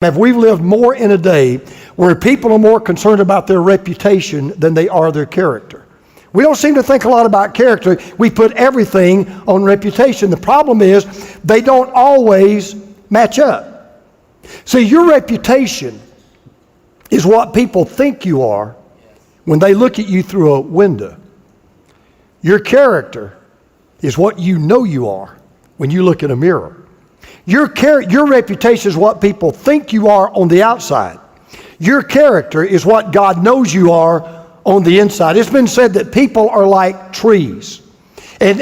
Have we lived more in a day where people are more concerned about their reputation than they are their character? We don't seem to think a lot about character. We put everything on reputation. The problem is they don't always match up. See, your reputation is what people think you are when they look at you through a window. Your character is what you know you are when you look in a mirror. Your reputation is what people think you are on the outside. Your character is what God knows you are on the inside. It's been said that people are like trees. And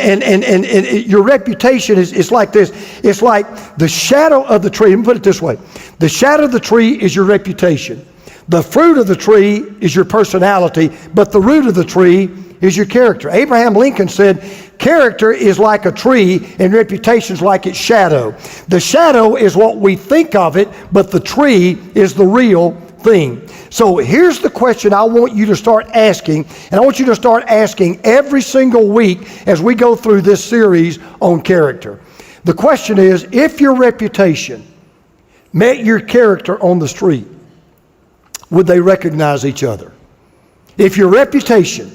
your reputation is like this. It's like the shadow of the tree. Let me put it this way. The shadow of the tree is your reputation. The fruit of the tree is your personality, but the root of the tree is your character. Abraham Lincoln said, character is like a tree and reputation is like its shadow. The shadow is what we think of it, but the tree is the real thing. So here's the question I want you to start asking, and I want you to start asking every single week as we go through this series on character. The question is, if your reputation met your character on the street, would they recognize each other? If your reputation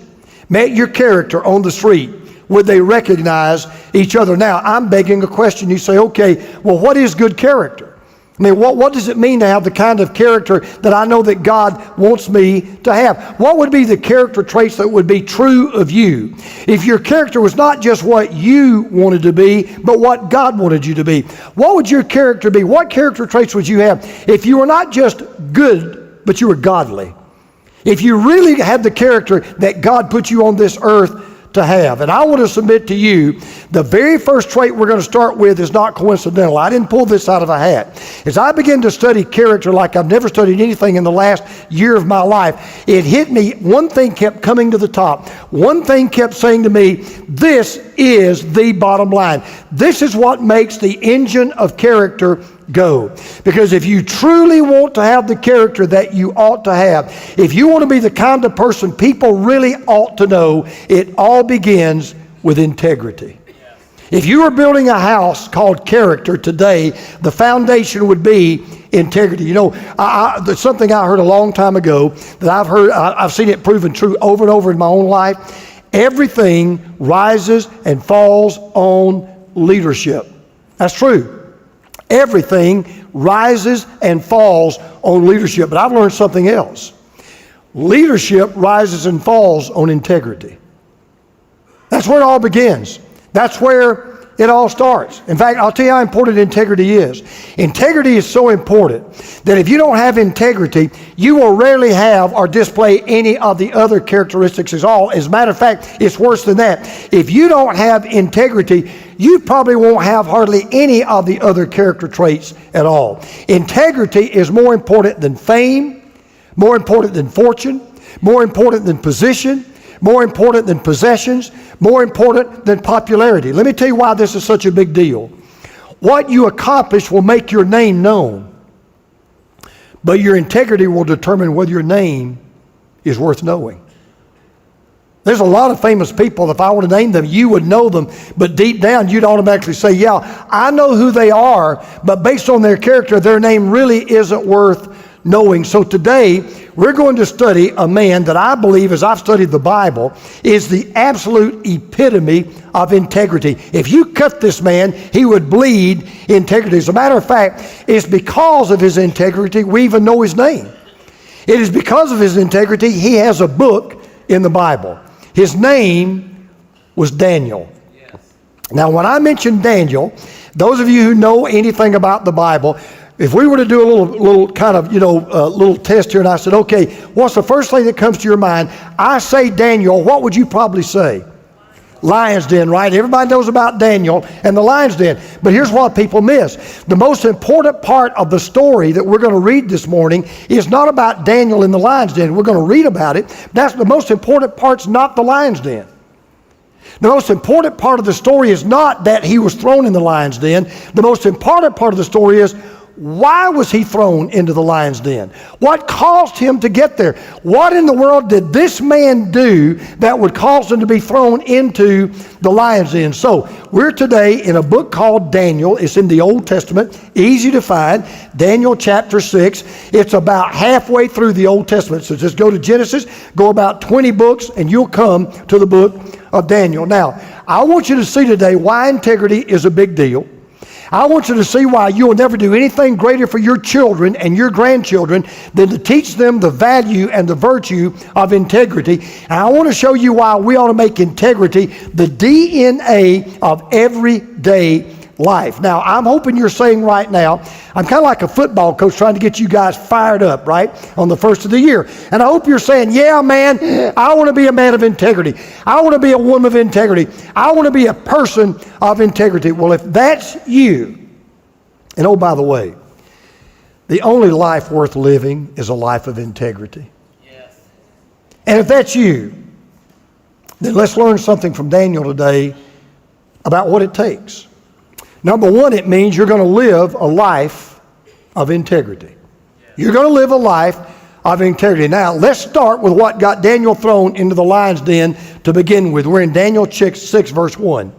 met your character on the street, would they recognize each other? Now, I'm begging a question. You say, okay, well, what is good character? I mean, what does it mean to have the kind of character that I know that God wants me to have? What would be the character traits that would be true of you if your character was not just what you wanted to be, but what God wanted you to be? What would your character be? What character traits would you have if you were not just good, but you were godly? If you really had the character that God put you on this earth to have. And I want to submit to you, the very first trait we're going to start with is not coincidental. I didn't pull this out of a hat. As I began to study character like I've never studied anything in the last year of my life, it hit me, one thing kept coming to the top. One thing kept saying to me, this is the bottom line. This is what makes the engine of character go. Because if you truly want to have the character that you ought to have, if you want to be the kind of person people really ought to know, it all begins with integrity. If you were building a house called character today, the foundation would be integrity. You know, there's something I heard a long time ago that I've seen it proven true over and over in my own life. Everything rises and falls on leadership. That's true. Everything rises and falls on leadership. But I've learned something else. Leadership rises and falls on integrity. That's where it all begins. That's where it all starts. In fact, I'll tell you how important integrity is. Integrity is so important that if you don't have integrity, you will rarely have or display any of the other characteristics at all. As a matter of fact, it's worse than that. If you don't have integrity, you probably won't have hardly any of the other character traits at all. Integrity is more important than fame, more important than fortune, more important than position, more important than possessions, more important than popularity. Let me tell you why this is such a big deal. What you accomplish will make your name known, but your integrity will determine whether your name is worth knowing. There's a lot of famous people, if I were to name them, you would know them, but deep down you'd automatically say, yeah, I know who they are, but based on their character, their name really isn't worth knowing. So today, we're going to study a man that I believe, as I've studied the Bible, is the absolute epitome of integrity. If you cut this man, he would bleed integrity. As a matter of fact, it's because of his integrity we even know his name. It is because of his integrity he has a book in the Bible. His name was Daniel. Yes. Now, when I mention Daniel, those of you who know anything about the Bible, if we were to do a little kind of, little test here, and I said, okay, what's the first thing that comes to your mind? I say Daniel, what would you probably say? Lion's den, right? Everybody knows about Daniel and the lion's den. But here's what people miss. The most important part of the story that we're going to read this morning is not about Daniel in the lion's den. We're going to read about it. That's the most important part's not the lion's den. The most important part of the story is not that he was thrown in the lion's den. The most important part of the story is, why was he thrown into the lion's den? What caused him to get there? What in the world did this man do that would cause him to be thrown into the lion's den? So we're today in a book called Daniel. It's in the Old Testament, easy to find. Daniel chapter 6. It's about halfway through the Old Testament. So just go to Genesis, go about 20 books, and you'll come to the book of Daniel. Now, I want you to see today why integrity is a big deal. I want you to see why you will never do anything greater for your children and your grandchildren than to teach them the value and the virtue of integrity. And I want to show you why we ought to make integrity the DNA of everyday life. Now, I'm hoping you're saying right now, I'm kind of like a football coach trying to get you guys fired up, right, on the first of the year. And I hope you're saying, yeah, man, I want to be a man of integrity. I want to be a woman of integrity. I want to be a person of integrity. Well, if that's you, and oh, by the way, the only life worth living is a life of integrity. Yes. And if that's you, then let's learn something from Daniel today about what it takes. Number one, it means you're going to live a life of integrity. You're going to live a life of integrity. Now, let's start with what got Daniel thrown into the lion's den to begin with. We're in Daniel 6, verse 1.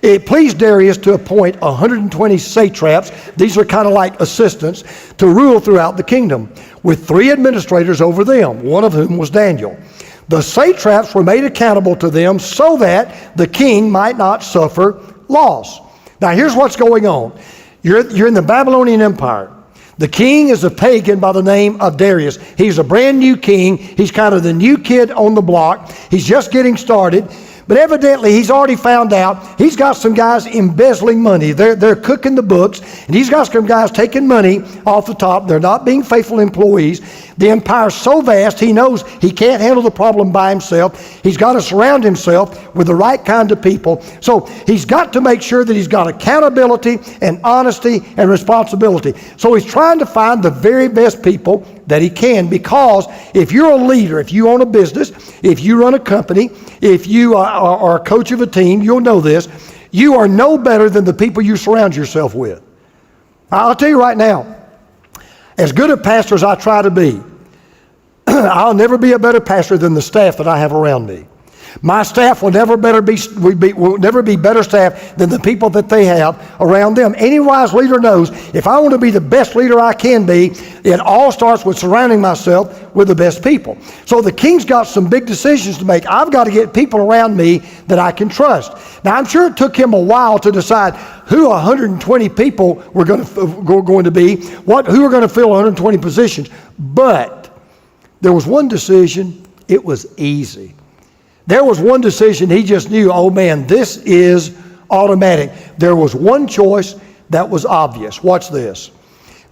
It pleased Darius to appoint 120 satraps, these are kind of like assistants, to rule throughout the kingdom, with 3 administrators over them, one of whom was Daniel. The satraps were made accountable to them so that the king might not suffer loss. Now, here's what's going on. You're in the Babylonian Empire. The king is a pagan by the name of Darius. He's a brand new king. He's kind of the new kid on the block. He's just getting started. But evidently, he's already found out he's got some guys embezzling money. They're cooking the books, and he's got some guys taking money off the top. They're not being faithful employees. The empire's so vast, he knows he can't handle the problem by himself. He's got to surround himself with the right kind of people. So he's got to make sure that he's got accountability and honesty and responsibility. So he's trying to find the very best people that he can, because if you're a leader, if you own a business, if you run a company, if you are a coach of a team, you'll know this. You are no better than the people you surround yourself with. I'll tell you right now, as good a pastor as I try to be, I'll never be a better pastor than the staff that I have around me. My staff will never be better staff than the people that they have around them. Any wise leader knows if I want to be the best leader I can be, it all starts with surrounding myself with the best people. So the king's got some big decisions to make. I've got to get people around me that I can trust. Now, I'm sure it took him a while to decide who 120 people were going to be, who are going to fill 120 positions. But there was one decision, it was easy. There was one decision he just knew, oh man, this is automatic. There was one choice that was obvious. Watch this.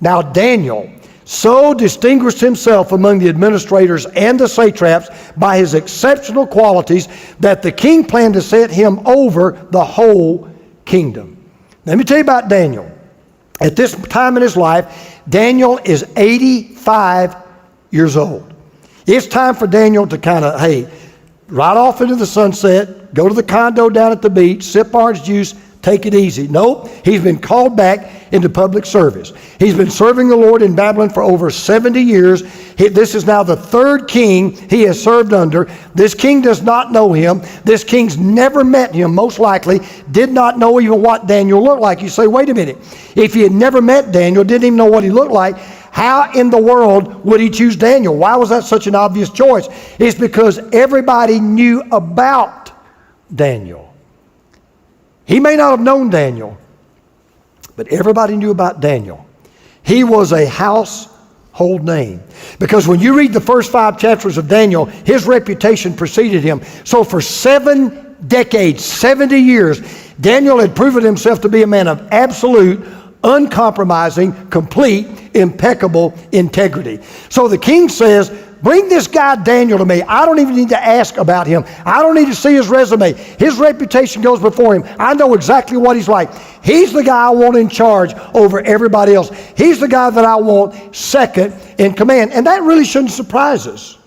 Now Daniel so distinguished himself among the administrators and the satraps by his exceptional qualities that the king planned to set him over the whole kingdom. Let me tell you about Daniel. At this time in his life, Daniel is 85 years old. It's time for Daniel to kind of, ride off into the sunset, go to the condo down at the beach, sip orange juice, take it easy. Nope, he's been called back into public service. He's been serving the Lord in Babylon for over 70 years. This is now the 3rd king he has served under. This king does not know him. This king's never met him, most likely, did not know even what Daniel looked like. You say, wait a minute. If he had never met Daniel, didn't even know what he looked like, how in the world would he choose Daniel? Why was that such an obvious choice? It's because everybody knew about Daniel. He may not have known Daniel, but everybody knew about Daniel. He was a household name. Because when you read the first 5 chapters of Daniel, his reputation preceded him. So for 7 decades, 70 years, Daniel had proven himself to be a man of absolute, uncompromising, complete, impeccable integrity. So the king says, bring this guy Daniel to me. I don't even need to ask about him. I don't need to see his resume. His reputation goes before him. I know exactly what he's like. He's the guy I want in charge over everybody else. He's the guy that I want second in command. And that really shouldn't surprise us.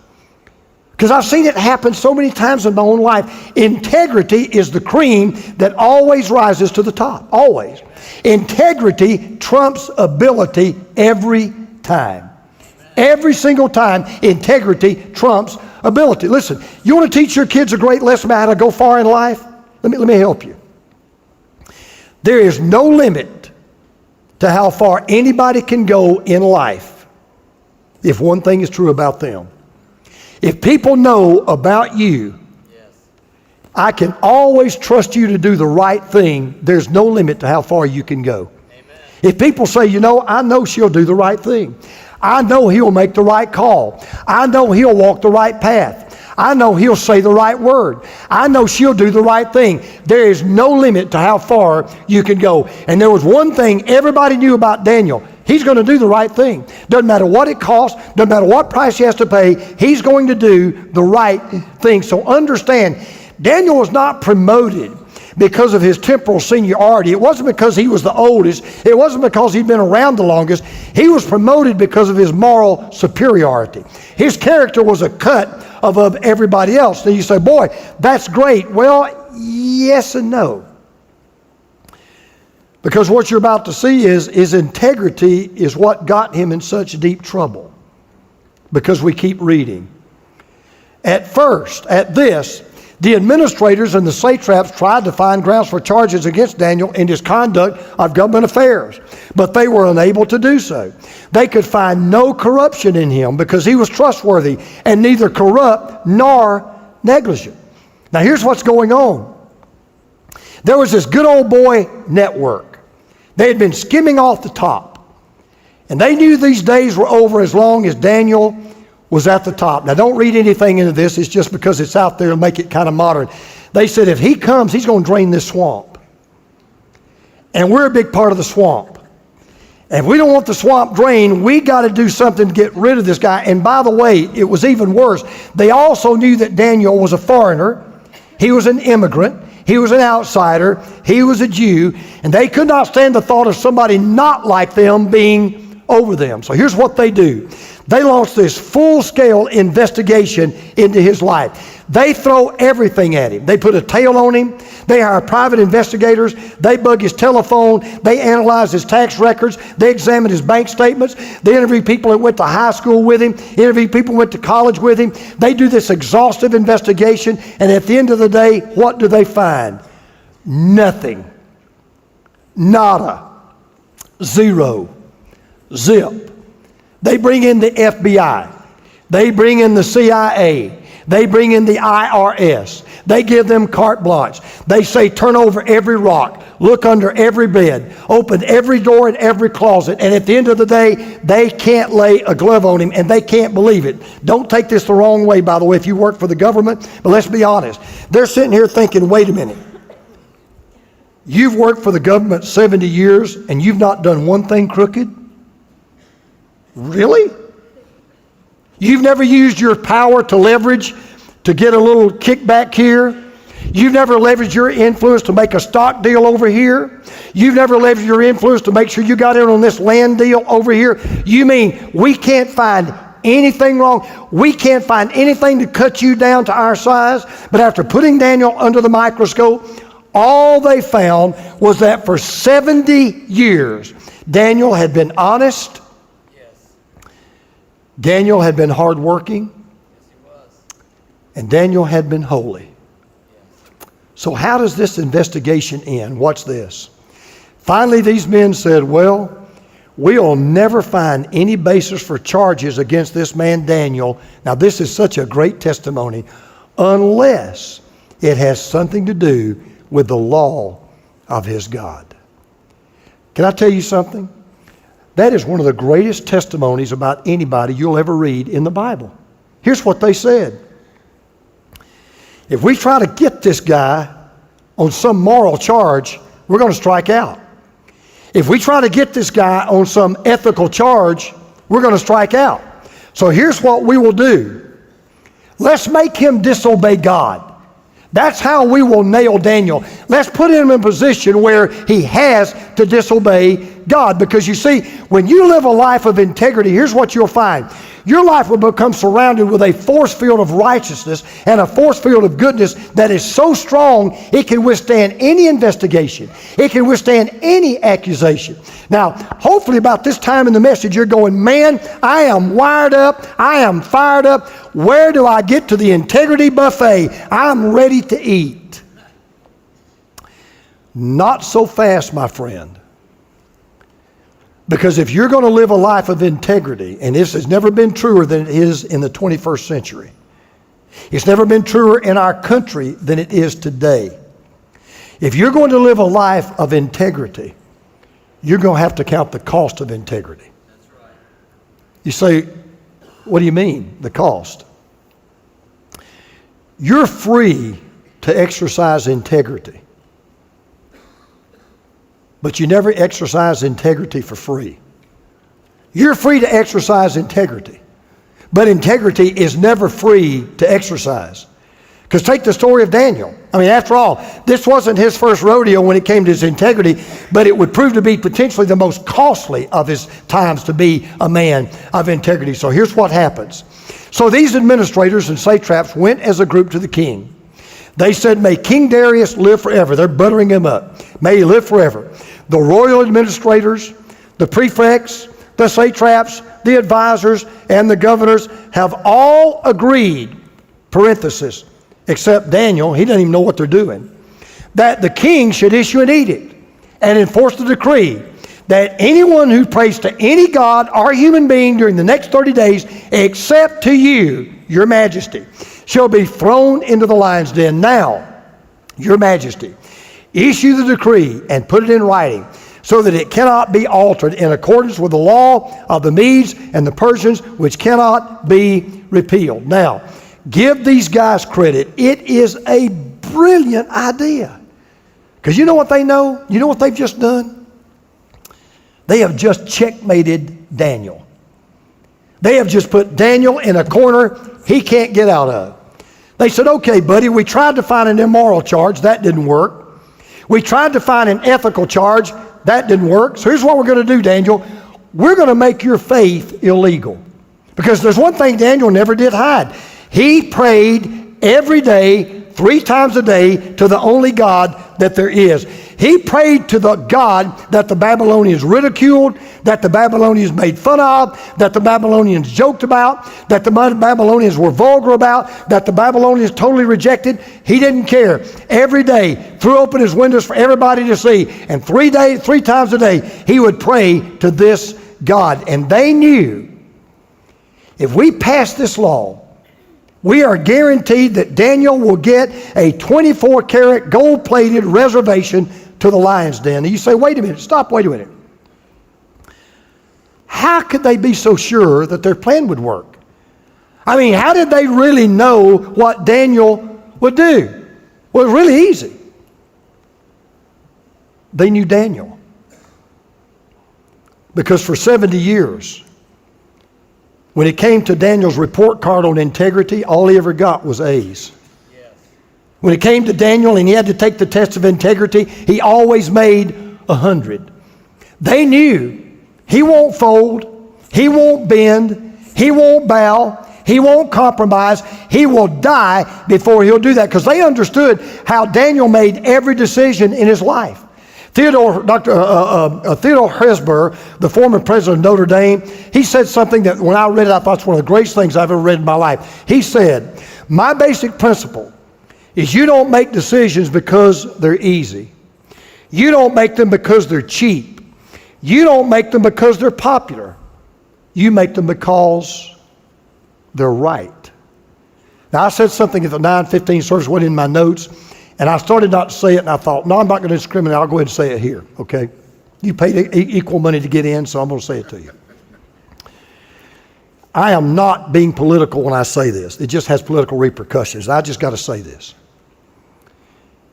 Because I've seen it happen so many times in my own life. Integrity is the cream that always rises to the top. Always. Integrity trumps ability every time. Every single time, integrity trumps ability. Listen, you want to teach your kids a great lesson about how to go far in life? Let me help you. There is no limit to how far anybody can go in life if one thing is true about them. If people know about you, I can always trust you to do the right thing. There's no limit to how far you can go. Amen. If people say, you know, I know she'll do the right thing. I know he'll make the right call. I know he'll walk the right path. I know he'll say the right word. I know she'll do the right thing. There is no limit to how far you can go. And there was one thing everybody knew about Daniel. He's going to do the right thing. Doesn't matter what it costs. Doesn't matter what price he has to pay. He's going to do the right thing. So understand, Daniel was not promoted because of his temporal seniority. It wasn't because he was the oldest. It wasn't because he'd been around the longest. He was promoted because of his moral superiority. His character was a cut above everybody else. Then you say, boy, that's great. Well, yes and no. Because what you're about to see is his integrity is what got him in such deep trouble. Because we keep reading. At first, at this, the administrators and the satraps tried to find grounds for charges against Daniel in his conduct of government affairs, but they were unable to do so. They could find no corruption in him because he was trustworthy and neither corrupt nor negligent. Now here's what's going on. There was this good old boy network. They had been skimming off the top, and they knew these days were over as long as Daniel was at the top. Now don't read anything into this. It's just because it's out there and make it kind of modern. They said if he comes, he's going to drain this swamp. And we're a big part of the swamp. And if we don't want the swamp drained, we got to do something to get rid of this guy. And by the way, it was even worse. They also knew that Daniel was a foreigner. He was an immigrant. He was an outsider. He was a Jew. And they could not stand the thought of somebody not like them being over them. So here's what they do. They launched this full-scale investigation into his life. They throw everything at him. They put a tail on him. They hire private investigators. They bug his telephone. They analyze his tax records. They examine his bank statements. They interview people that went to high school with him. Interview people who went to college with him. They do this exhaustive investigation. And at the end of the day, what do they find? Nothing. Nada. Zero. Zip. They bring in the FBI. They bring in the CIA. They bring in the IRS. They give them carte blanche. They say turn over every rock, look under every bed, open every door and every closet. And at the end of the day, they can't lay a glove on him and they can't believe it. Don't take this the wrong way, by the way, if you work for the government. But let's be honest. They're sitting here thinking, wait a minute. You've worked for the government 70 years and you've not done one thing crooked? Really? You've never used your power to leverage to get a little kickback here? You've never leveraged your influence to make a stock deal over here? You've never leveraged your influence to make sure you got in on this land deal over here? You mean we can't find anything wrong? We can't find anything to cut you down to our size? But after putting Daniel under the microscope, all they found was that for 70 years, Daniel had been honest. Daniel had been hardworking, and Daniel had been holy. So how does this investigation end? Watch this. Finally, these men said, well, we'll never find any basis for charges against this man Daniel. Now, this is such a great testimony, unless it has something to do with the law of his God. Can I tell you something? That is one of the greatest testimonies about anybody you'll ever read in the Bible. Here's what they said. If we try to get this guy on some moral charge, we're going to strike out. If we try to get this guy on some ethical charge, we're going to strike out. So here's what we will do. Let's make him disobey God. That's how we will nail Daniel. Let's put him in a position where he has to disobey God. Because you see, when you live a life of integrity, here's what you'll find. Your life will become surrounded with a force field of righteousness and a force field of goodness that is so strong it can withstand any investigation. It can withstand any accusation. Now, hopefully about this time in the message, you're going, man, I am wired up. I am fired up. Where do I get to the integrity buffet? I'm ready to eat. Not so fast, my friend. Because if you're going to live a life of integrity, and this has never been truer than it is in the 21st century. It's never been truer in our country than it is today. If you're going to live a life of integrity, you're going to have to count the cost of integrity. That's right. You say, what do you mean, the cost? You're free to exercise integrity. But you never exercise integrity for free. You're free to exercise integrity, but integrity is never free to exercise. Because take the story of Daniel. I mean, after all, this wasn't his first rodeo when it came to his integrity, but it would prove to be potentially the most costly of his times to be a man of integrity. So here's what happens. So these administrators and satraps went as a group to the king. They said, may King Darius live forever. They're buttering him up. May he live forever. The royal administrators, the prefects, the satraps, the advisors, and the governors have all agreed, parenthesis, except Daniel, he doesn't even know what they're doing, that the king should issue an edict and enforce the decree that anyone who prays to any god or human being during the next 30 days, except to you, your majesty, shall be thrown into the lion's den. Now, your majesty, issue the decree and put it in writing so that it cannot be altered in accordance with the law of the Medes and the Persians, which cannot be repealed. Now, give these guys credit. It is a brilliant idea. Because you know what they know? You know what they've just done? They have just checkmated Daniel. They have just put Daniel in a corner he can't get out of. They said, okay, buddy, we tried to find an immoral charge. That didn't work. We tried to find an ethical charge. That didn't work. So here's what we're going to do, Daniel. We're going to make your faith illegal. Because there's one thing Daniel never did hide. He prayed every day, 3 times a day, to the only God that there is. He prayed to the God that the Babylonians ridiculed, that the Babylonians made fun of, that the Babylonians joked about, that the Babylonians were vulgar about, that the Babylonians totally rejected. He didn't care. Every day, threw open his windows for everybody to see. And 3 times a day, he would pray to this God. And they knew, if we pass this law, we are guaranteed that Daniel will get a 24-karat gold-plated reservation to the lion's den. And you say, wait a minute, stop, wait a minute. How could they be so sure that their plan would work? I mean, how did they really know what Daniel would do? Well, it was really easy. They knew Daniel. Because for 70 years, when it came to Daniel's report card on integrity, all he ever got was A's. Yes. When it came to Daniel and he had to take the test of integrity, he always made 100. They knew he won't fold, he won't bend, he won't bow, he won't compromise, he will die before he'll do that. Because they understood how Daniel made every decision in his life. Theodore Hesburgh, the former president of Notre Dame, he said something that when I read it, I thought it's one of the greatest things I've ever read in my life. He said, my basic principle is you don't make decisions because they're easy. You don't make them because they're cheap. You don't make them because they're popular. You make them because they're right. Now, I said something at the 9:15 service, went in my notes, and I started not to say it, and I thought, no, I'm not going to discriminate. I'll go ahead and say it here, okay? You paid equal money to get in, so I'm going to say it to you. I am not being political when I say this. It just has political repercussions. I just got to say this.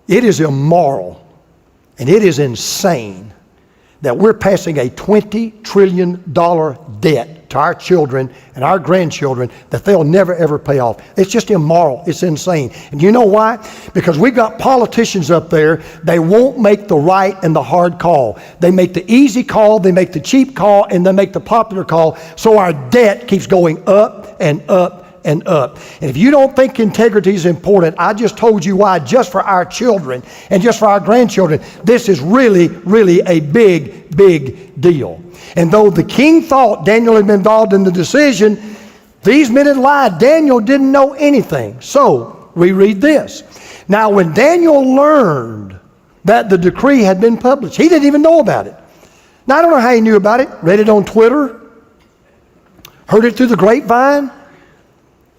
It is immoral, and it is insane that we're passing a $20 trillion debt to our children and our grandchildren that they'll never ever pay off. It's just immoral. It's insane. And you know why? Because we've got politicians up there, they won't make the right and the hard call. They make the easy call, they make the cheap call, and they make the popular call. So our debt keeps going up and up and up. And if you don't think integrity is important, I just told you why, just for our children and just for our grandchildren, this is really, really a big, big deal. And though the king thought Daniel had been involved in the decision, these men had lied. Daniel didn't know anything. So we read this. Now when Daniel learned that the decree had been published, he didn't even know about it. Now I don't know how he knew about it. Read it on Twitter, heard it through the grapevine,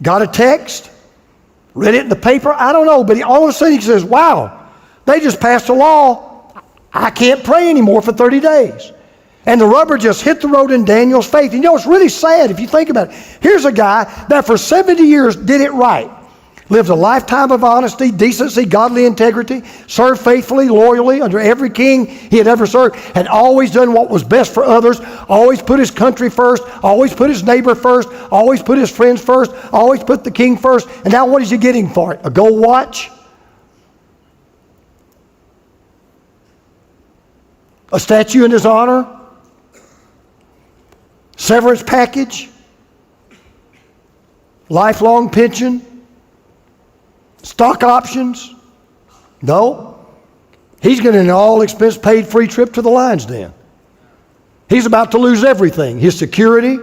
got a text, read it in the paper, I don't know, but all of a sudden he says, wow, they just passed a law, I can't pray anymore for 30 days. And the rubber just hit the road in Daniel's faith. And you know, it's really sad if you think about it. Here's a guy that for 70 years did it right. Lived a lifetime of honesty, decency, godly integrity, served faithfully, loyally under every king he had ever served, had always done what was best for others, always put his country first, always put his neighbor first, always put his friends first, always put the king first. And now what is he getting for it? A gold watch? A statue in his honor? Severance package? Lifelong pension? Stock options? No. He's getting an all-expense paid free trip to the lion's den. He's about to lose everything. His security,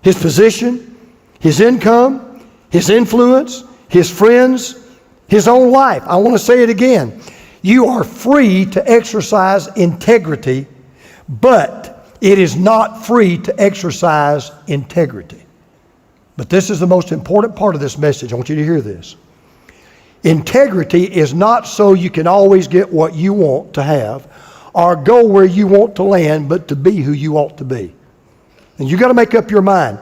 his position, his income, his influence, his friends, his own life. I want to say it again. You are free to exercise integrity, but it is not free to exercise integrity. But this is the most important part of this message. I want you to hear this. Integrity is not so you can always get what you want to have or go where you want to land, but to be who you ought to be. And you got to make up your mind.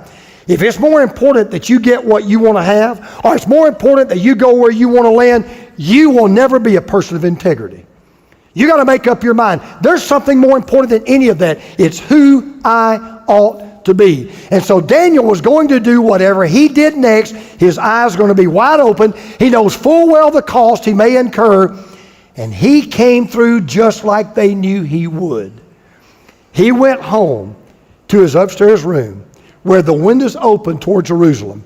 If it's more important that you get what you want to have, or it's more important that you go where you want to land, you will never be a person of integrity. You got to make up your mind. There's something more important than any of that. It's who I ought to be. And so Daniel was going to do whatever he did next. His eyes are going to be wide open. He knows full well the cost he may incur. And he came through just like they knew he would. He went home to his upstairs room where the windows opened toward Jerusalem.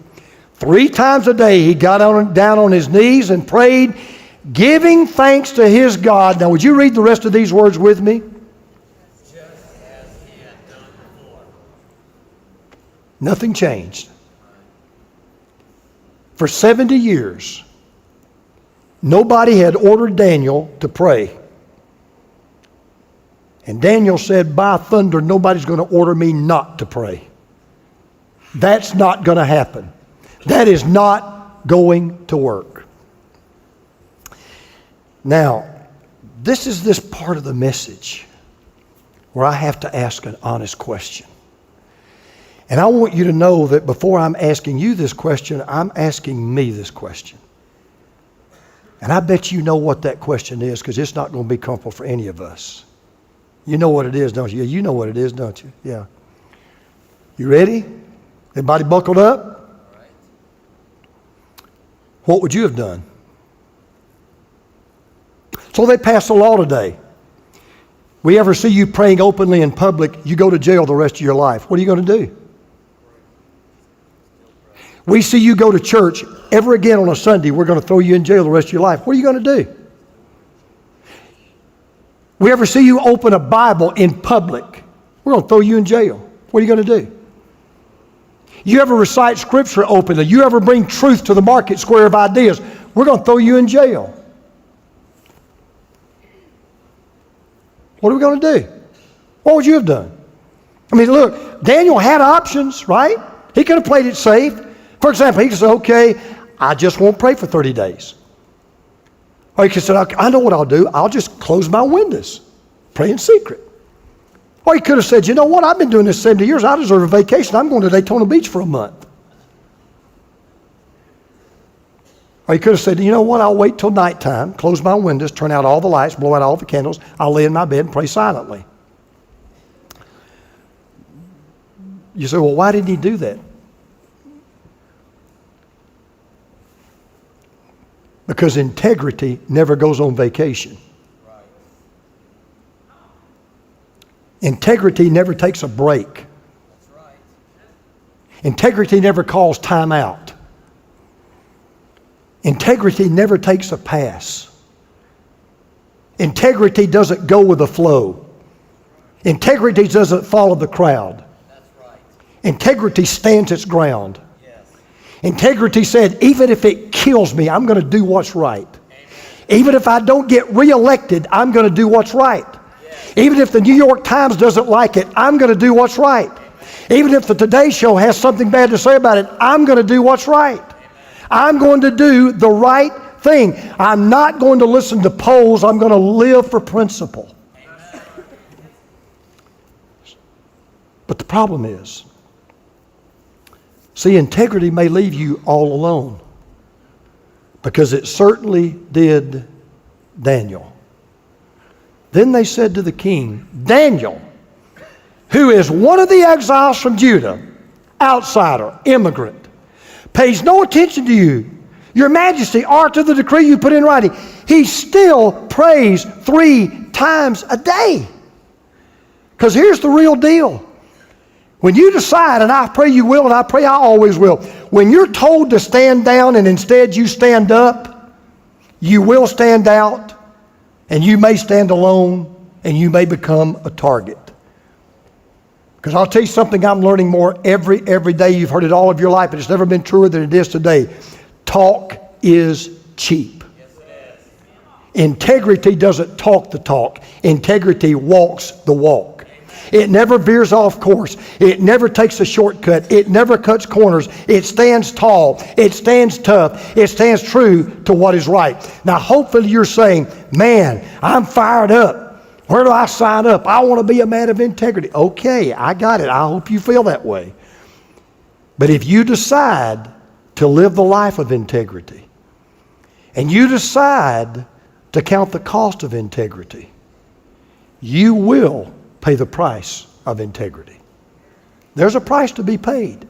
3 times a day he got down on his knees and prayed, giving thanks to his God. Now would you read the rest of these words with me? Nothing changed. For 70 years, nobody had ordered Daniel to pray. And Daniel said, by thunder, nobody's going to order me not to pray. That's not going to happen. That is not going to work. Now, this is this part of the message where I have to ask an honest question. And I want you to know that before I'm asking you this question, I'm asking me this question. And I bet you know what that question is, because it's not going to be comfortable for any of us. You know what it is, don't you? Yeah, you know what it is, don't you? Yeah. You ready? Everybody buckled up? What would you have done? So they passed a law today. We ever see you praying openly in public, you go to jail the rest of your life. What are you going to do? We see you go to church ever again on a Sunday, we're going to throw you in jail the rest of your life. What are you going to do? We ever see you open a Bible in public, we're going to throw you in jail. What are you going to do? You ever recite Scripture openly, you ever bring truth to the market square of ideas, we're going to throw you in jail. What are we going to do? What would you have done? I mean, look, Daniel had options, right? He could have played it safe. For example, he could say, okay, I just won't pray for 30 days. Or he could say, I know what I'll do. I'll just close my windows, pray in secret. Or he could have said, you know what, I've been doing this 70 years. I deserve a vacation. I'm going to Daytona Beach for a month. Or he could have said, you know what, I'll wait till nighttime, close my windows, turn out all the lights, blow out all the candles. I'll lay in my bed and pray silently. You say, well, why didn't he do that? Because integrity never goes on vacation. Integrity never takes a break. Integrity never calls time out. Integrity never takes a pass. Integrity doesn't go with the flow. Integrity doesn't follow the crowd. Integrity stands its ground. Integrity said, even if it kills me, I'm going to do what's right. Even if I don't get reelected, I'm going to do what's right. Even if the New York Times doesn't like it, I'm going to do what's right. Even if the Today Show has something bad to say about it, I'm going to do what's right. I'm going to do the right thing. I'm not going to listen to polls. I'm going to live for principle. But the problem is, see, integrity may leave you all alone, because it certainly did Daniel. Then they said to the king, Daniel, who is one of the exiles from Judah, outsider, immigrant, pays no attention to you, your majesty, or to the decree you put in writing. He still prays 3 times a day. Because here's the real deal. When you decide, and I pray you will, and I pray I always will, when you're told to stand down and instead you stand up, you will stand out, and you may stand alone, and you may become a target. Because I'll tell you something I'm learning more every day. You've heard it all of your life, but it's never been truer than it is today. Talk is cheap. Yes, it is. Integrity doesn't talk the talk. Integrity walks the walk. It never veers off course. It never takes a shortcut. It never cuts corners. It stands tall. It stands tough. It stands true to what is right. Now, hopefully you're saying, man, I'm fired up. Where do I sign up? I want to be a man of integrity. Okay, I got it. I hope you feel that way. But if you decide to live the life of integrity, and you decide to count the cost of integrity, you will pay the price of integrity. There's a price to be paid.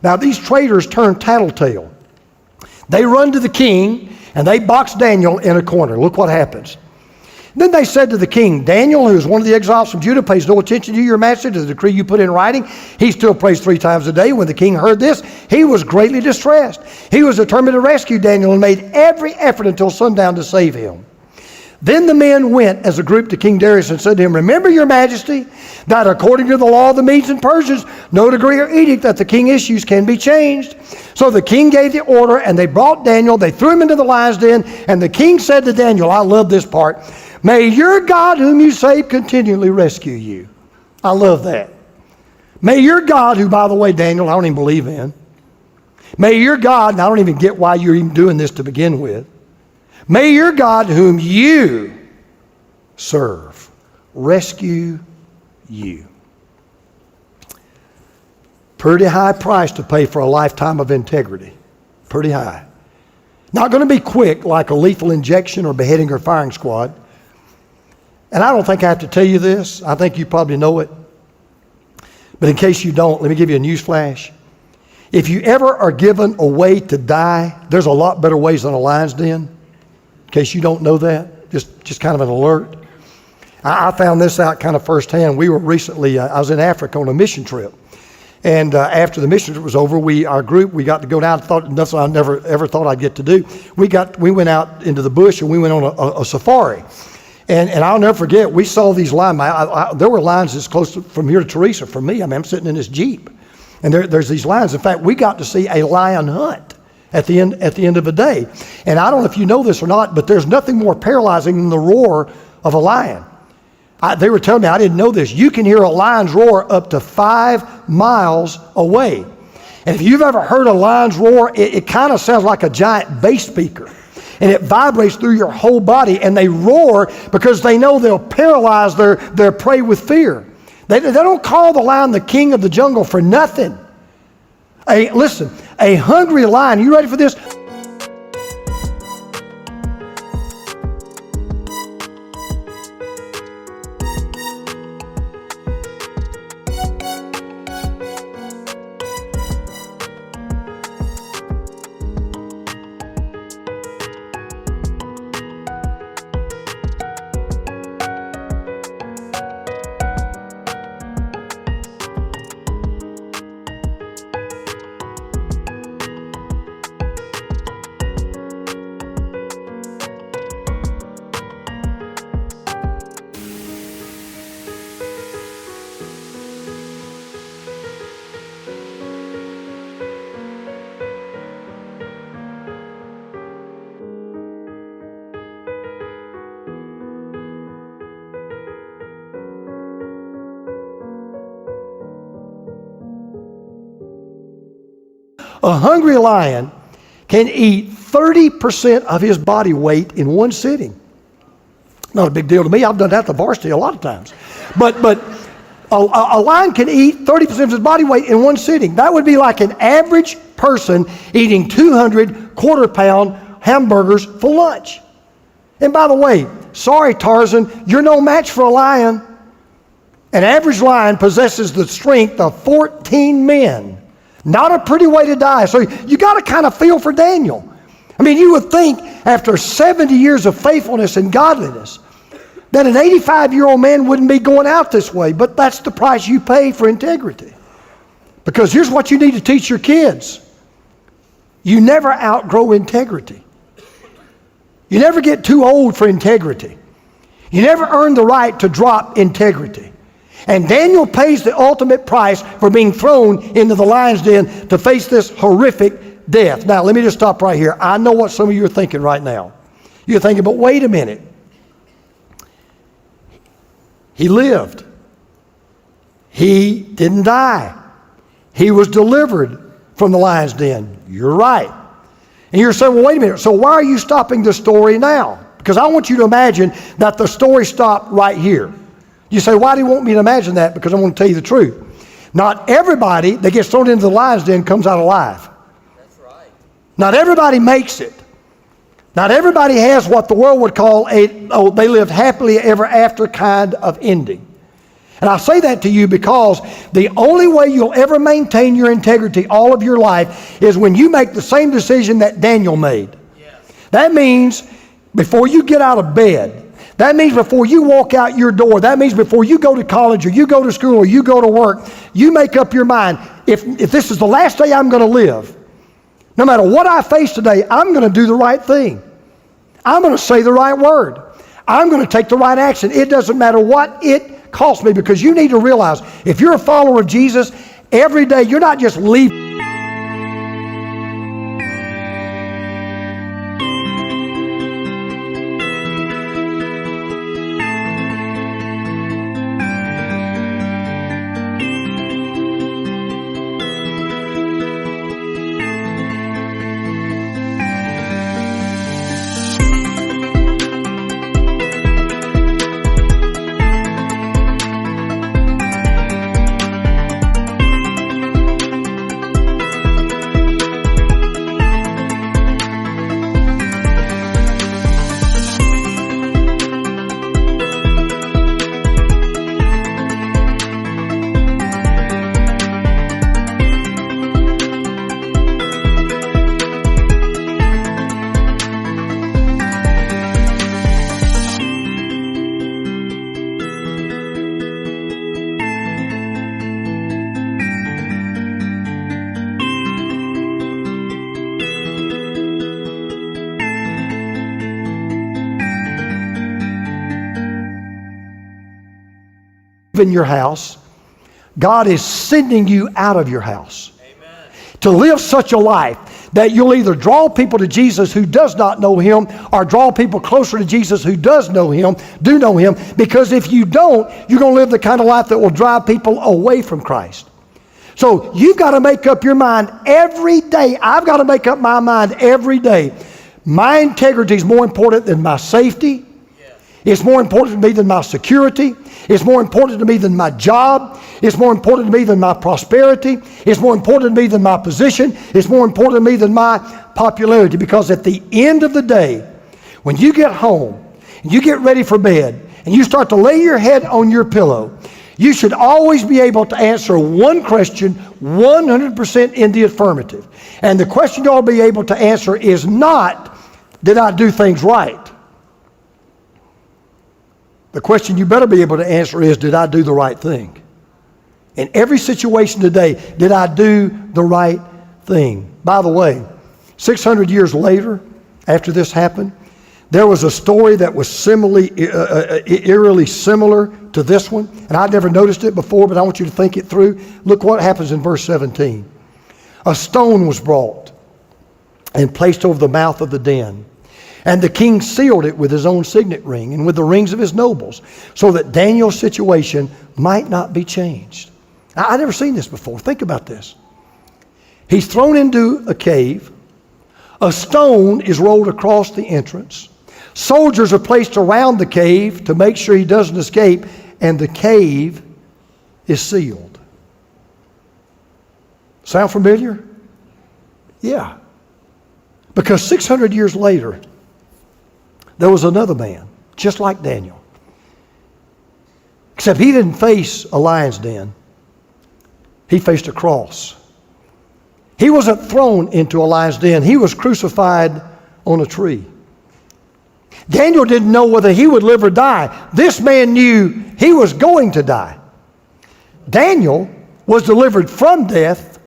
Now, these traitors turn tattletale. They run to the king and they box Daniel in a corner. Look what happens. Then they said to the king, Daniel, who is one of the exiles from Judah, pays no attention to your master, to the decree you put in writing. He still prays 3 times a day. When the king heard this, he was greatly distressed. He was determined to rescue Daniel and made every effort until sundown to save him. Then the men went as a group to King Darius and said to him, remember, your majesty, that according to the law of the Medes and Persians, no decree or edict that the king issues can be changed. So the king gave the order, and they brought Daniel. They threw him into the lion's den, and the king said to Daniel, I love this part, may your God whom you save continually rescue you. I love that. May your God, who, by the way, Daniel, I don't even believe in. May your God, and I don't even get why you're even doing this to begin with. May your God, whom you serve, rescue you. Pretty high price to pay for a lifetime of integrity. Pretty high. Not going to be quick like a lethal injection or beheading or firing squad. And I don't think I have to tell you this. I think you probably know it. But in case you don't, let me give you a news flash. If you ever are given a way to die, there's a lot better ways than a lion's den. In case you don't know that, just kind of an alert. I found this out kind of firsthand. We were recently, I was in Africa on a mission trip. And after the mission trip was over, our group, we got to go down. That's what I never ever thought I'd get to do. We went out into the bush and we went on a safari. And I'll never forget, we saw these lions. There were lions as close from here to Teresa from me. I mean, I'm sitting in this Jeep. And there's these lions. In fact, we got to see a lion hunt at the end of the day. And I don't know if you know this or not, but there's nothing more paralyzing than the roar of a lion. They were telling me, I didn't know this, you can hear a lion's roar up to 5 miles away. And if you've ever heard a lion's roar, it kind of sounds like a giant bass speaker. And it vibrates through your whole body, and they roar because they know they'll paralyze their prey with fear. They don't call the lion the king of the jungle for nothing. Listen, a hungry lion, you ready for this? A hungry lion can eat 30% of his body weight in one sitting. Not a big deal to me. I've done that at the varsity a lot of times. But a lion can eat 30% of his body weight in one sitting. That would be like an average person eating 200 quarter-pound hamburgers for lunch. And by the way, sorry Tarzan, you're no match for a lion. An average lion possesses the strength of 14 men. Not a pretty way to die. So you got to kind of feel for Daniel. I mean, you would think after 70 years of faithfulness and godliness that an 85-year-old man wouldn't be going out this way, but that's the price you pay for integrity. Because here's what you need to teach your kids. You never outgrow integrity. You never get too old for integrity. You never earn the right to drop integrity. And Daniel pays the ultimate price for being thrown into the lion's den to face this horrific death. Now, let me just stop right here. I know what some of you are thinking right now. You're thinking, but wait a minute. He lived. He didn't die. He was delivered from the lion's den. You're right. And you're saying, well, wait a minute. So why are you stopping the story now? Because I want you to imagine that the story stopped right here. You say, why do you want me to imagine that? Because I want to tell you the truth. Not everybody that gets thrown into the lion's den comes out alive. That's right. Not everybody makes it. Not everybody has what the world would call they lived happily ever after kind of ending. And I say that to you because the only way you'll ever maintain your integrity all of your life is when you make the same decision that Daniel made. Yes. That means before you get out of bed, that means before you walk out your door, that means before you go to college or you go to school or you go to work, you make up your mind, if this is the last day I'm going to live, no matter what I face today, I'm going to do the right thing. I'm going to say the right word. I'm going to take the right action. It doesn't matter what it costs me, because you need to realize if you're a follower of Jesus, every day you're not just leaving. In your house, God is sending you out of your house. Amen. To live such a life that you'll either draw people to Jesus who does not know Him, or draw people closer to Jesus who do know Him, because if you don't, you're going to live the kind of life that will drive people away from Christ. So you've got to make up your mind every day. I've got to make up my mind every day. My integrity is more important than my safety. It's more important to me than my security. It's more important to me than my job. It's more important to me than my prosperity. It's more important to me than my position. It's more important to me than my popularity. Because at the end of the day, when you get home and you get ready for bed and you start to lay your head on your pillow, you should always be able to answer one question 100% in the affirmative. And the question you ought to be able to answer is not, did I do things right? The question you better be able to answer is, did I do the right thing? In every situation today, did I do the right thing? By the way, 600 years later, after this happened, there was a story that was eerily similar to this one. And I'd never noticed it before, but I want you to think it through. Look what happens in verse 17. A stone was brought and placed over the mouth of the den. And the king sealed it with his own signet ring and with the rings of his nobles, so that Daniel's situation might not be changed. I've never seen this before. Think about this. He's thrown into a cave. A stone is rolled across the entrance. Soldiers are placed around the cave to make sure he doesn't escape, and the cave is sealed. Sound familiar? Yeah. Because 600 years later, there was another man, just like Daniel. Except he didn't face a lion's den. He faced a cross. He wasn't thrown into a lion's den. He was crucified on a tree. Daniel didn't know whether he would live or die. This man knew he was going to die. Daniel was delivered from death